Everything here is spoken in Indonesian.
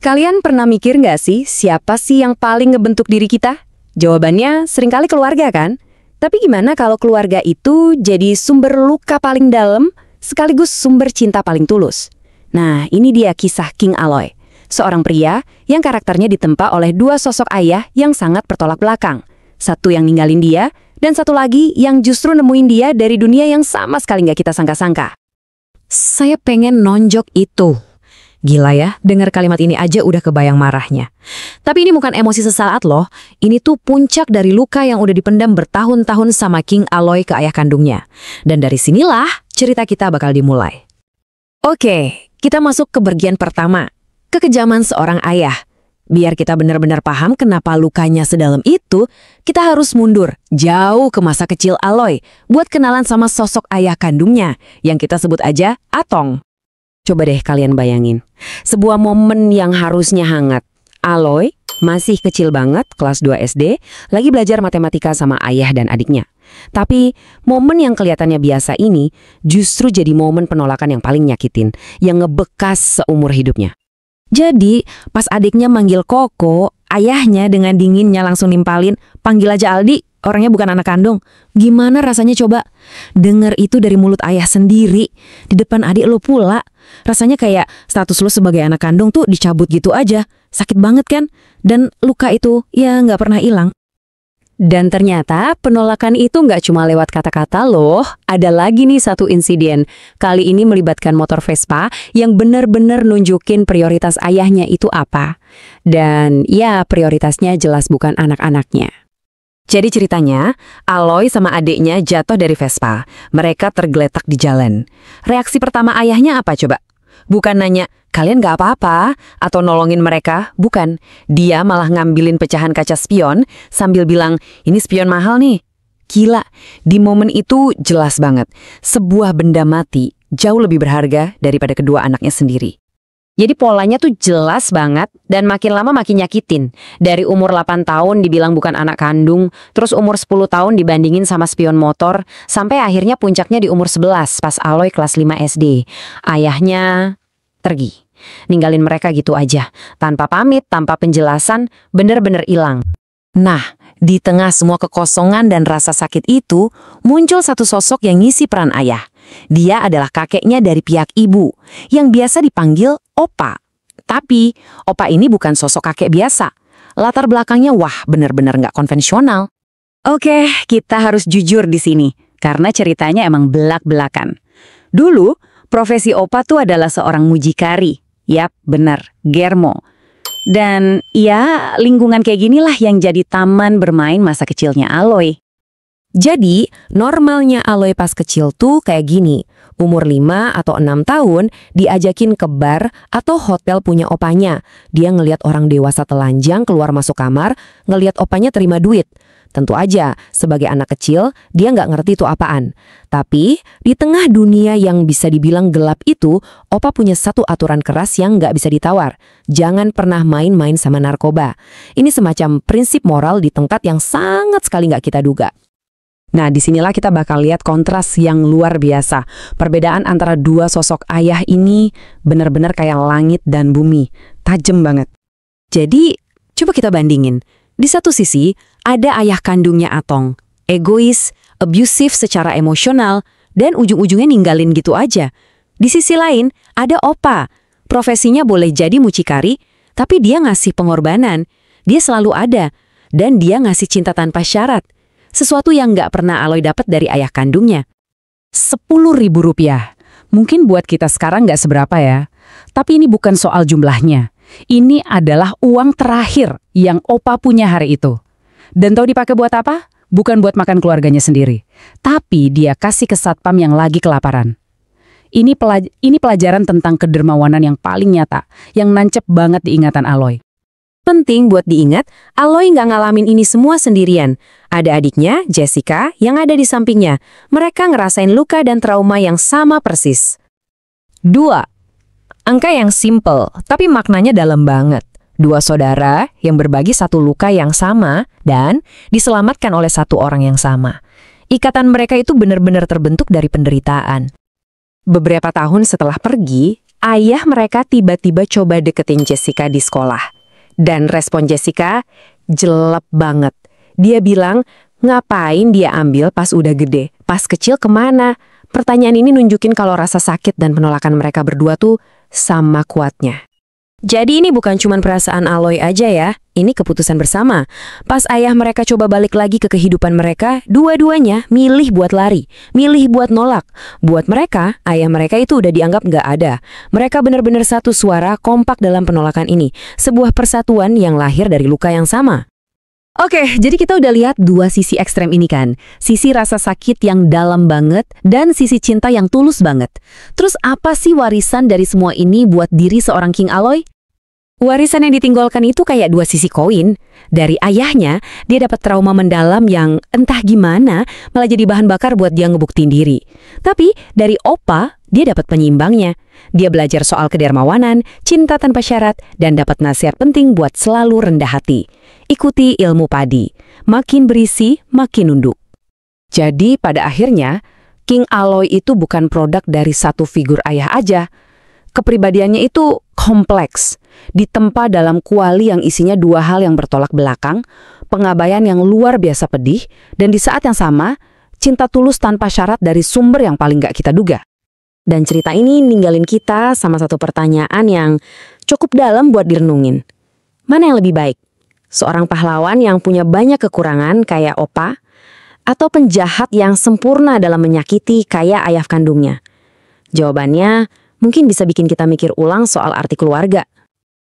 Kalian pernah mikir nggak sih siapa sih yang paling ngebentuk diri kita? Jawabannya seringkali keluarga kan? Tapi gimana kalau keluarga itu jadi sumber luka paling dalam sekaligus sumber cinta paling tulus? Nah, ini dia kisah King Aloy. Seorang pria yang karakternya ditempa oleh dua sosok ayah yang sangat bertolak belakang. Satu yang ninggalin dia, dan satu lagi yang justru nemuin dia dari dunia yang sama sekali nggak kita sangka-sangka. Saya pengen nonjok itu. Gila ya, dengar kalimat ini aja udah kebayang marahnya. Tapi ini bukan emosi sesaat loh, ini tuh puncak dari luka yang udah dipendam bertahun-tahun sama King Aloy ke ayah kandungnya. Dan dari sinilah cerita kita bakal dimulai. Oke, kita masuk ke bagian pertama, kekejaman seorang ayah. Biar kita benar-benar paham kenapa lukanya sedalam itu, kita harus mundur jauh ke masa kecil Aloy buat kenalan sama sosok ayah kandungnya yang kita sebut aja Atong. Coba deh kalian bayangin, sebuah momen yang harusnya hangat. Aloy masih kecil banget, kelas 2 SD, lagi belajar matematika sama ayah dan adiknya. Tapi momen yang kelihatannya biasa ini justru jadi momen penolakan yang paling nyakitin, yang ngebekas seumur hidupnya. Jadi pas adiknya manggil Koko, ayahnya dengan dinginnya langsung nimpalin, panggil aja Aldi, orangnya bukan anak kandung. Gimana rasanya coba? Dengar itu dari mulut ayah sendiri, di depan adik lo pula. Rasanya kayak status lo sebagai anak kandung tuh dicabut gitu aja. Sakit banget kan? Dan luka itu ya nggak pernah hilang. Dan ternyata penolakan itu nggak cuma lewat kata-kata loh. Ada lagi nih satu insiden. Kali ini melibatkan motor Vespa yang benar-benar nunjukin prioritas ayahnya itu apa. Dan ya prioritasnya jelas bukan anak-anaknya. Jadi ceritanya, Aloy sama adiknya jatuh dari Vespa. Mereka tergeletak di jalan. Reaksi pertama ayahnya apa coba? Bukan nanya, kalian gak apa-apa? Atau nolongin mereka? Bukan. Dia malah ngambilin pecahan kaca spion sambil bilang, ini spion mahal nih. Gila, di momen itu jelas banget. Sebuah benda mati jauh lebih berharga daripada kedua anaknya sendiri. Jadi polanya tuh jelas banget dan makin lama makin nyakitin. Dari umur 8 tahun dibilang bukan anak kandung, terus umur 10 tahun dibandingin sama spion motor, sampai akhirnya puncaknya di umur 11 pas Aloy kelas 5 SD. Ayahnya pergi, ninggalin mereka gitu aja, tanpa pamit, tanpa penjelasan, bener-bener hilang. Nah, di tengah semua kekosongan dan rasa sakit itu, muncul satu sosok yang ngisi peran ayah. Dia adalah kakeknya dari pihak ibu, yang biasa dipanggil Opa. Tapi, Opa ini bukan sosok kakek biasa. Latar belakangnya wah bener-bener nggak konvensional. Oke, kita harus jujur di sini, karena ceritanya emang belak-belakan. Dulu, profesi Opa tuh adalah seorang mucikari. Yap, bener, germo. Dan ya, lingkungan kayak ginilah yang jadi taman bermain masa kecilnya Aloy. Jadi, normalnya Aloy pas kecil tuh kayak gini. Umur 5 atau 6 tahun, diajakin ke bar atau hotel punya opanya. Dia ngelihat orang dewasa telanjang keluar masuk kamar, ngelihat opanya terima duit. Tentu aja, sebagai anak kecil, dia nggak ngerti itu apaan. Tapi, di tengah dunia yang bisa dibilang gelap itu, Opa punya satu aturan keras yang nggak bisa ditawar. Jangan pernah main-main sama narkoba. Ini semacam prinsip moral di tempat yang sangat sekali nggak kita duga. Nah, disinilah kita bakal lihat kontras yang luar biasa. Perbedaan antara dua sosok ayah ini benar-benar kayak langit dan bumi. Tajam banget. Jadi, coba kita bandingin. Di satu sisi, ada ayah kandungnya Atong. Egois, abusive secara emosional, dan ujung-ujungnya ninggalin gitu aja. Di sisi lain, ada Opa. Profesinya boleh jadi mucikari, tapi dia ngasih pengorbanan. Dia selalu ada. Dan dia ngasih cinta tanpa syarat. Sesuatu yang nggak pernah Aloy dapat dari ayah kandungnya. 10.000 rupiah. Mungkin buat kita sekarang nggak seberapa ya. Tapi ini bukan soal jumlahnya. Ini adalah uang terakhir yang Opa punya hari itu. Dan tahu dipakai buat apa? Bukan buat makan keluarganya sendiri. Tapi dia kasih ke satpam yang lagi kelaparan. Ini pelajaran tentang kedermawanan yang paling nyata. Yang nancep banget di ingatan Aloy. Penting buat diingat, Aloy nggak ngalamin ini semua sendirian. Ada adiknya, Jessica, yang ada di sampingnya. Mereka ngerasain luka dan trauma yang sama persis. 2. Angka yang simple, tapi maknanya dalam banget. 2 saudara yang berbagi satu luka yang sama dan diselamatkan oleh satu orang yang sama. Ikatan mereka itu benar-benar terbentuk dari penderitaan. Beberapa tahun setelah pergi, ayah mereka tiba-tiba coba deketin Jessica di sekolah. Dan respon Jessica jelek banget. Dia bilang, ngapain dia ambil pas udah gede? Pas kecil kemana? Pertanyaan ini nunjukin kalau rasa sakit dan penolakan mereka berdua tuh sama kuatnya. Jadi ini bukan cuma perasaan Aloy aja ya, ini keputusan bersama. Pas ayah mereka coba balik lagi ke kehidupan mereka, dua-duanya milih buat lari, milih buat nolak. Buat mereka, ayah mereka itu udah dianggap nggak ada. Mereka benar-benar satu suara kompak dalam penolakan ini, sebuah persatuan yang lahir dari luka yang sama. Oke, jadi kita udah lihat dua sisi ekstrem ini kan. Sisi rasa sakit yang dalam banget dan sisi cinta yang tulus banget. Terus apa sih warisan dari semua ini buat diri seorang King Aloy? Warisan yang ditinggalkan itu kayak dua sisi koin. Dari ayahnya, dia dapat trauma mendalam yang entah gimana malah jadi bahan bakar buat dia ngebuktiin diri. Tapi dari Opa, dia dapat penyeimbangnya. Dia belajar soal kedermawanan, cinta tanpa syarat, dan dapat nasihat penting buat selalu rendah hati. Ikuti ilmu padi. Makin berisi, makin nunduk. Jadi pada akhirnya, King Aloy itu bukan produk dari satu figur ayah aja. Kepribadiannya itu kompleks, ditempa dalam kuali yang isinya dua hal yang bertolak belakang, pengabaian yang luar biasa pedih, dan di saat yang sama, cinta tulus tanpa syarat dari sumber yang paling gak kita duga. Dan cerita ini ninggalin kita sama satu pertanyaan yang cukup dalam buat direnungin. Mana yang lebih baik? Seorang pahlawan yang punya banyak kekurangan kayak Opa, atau penjahat yang sempurna dalam menyakiti kayak ayah kandungnya? Jawabannya mungkin bisa bikin kita mikir ulang soal arti keluarga.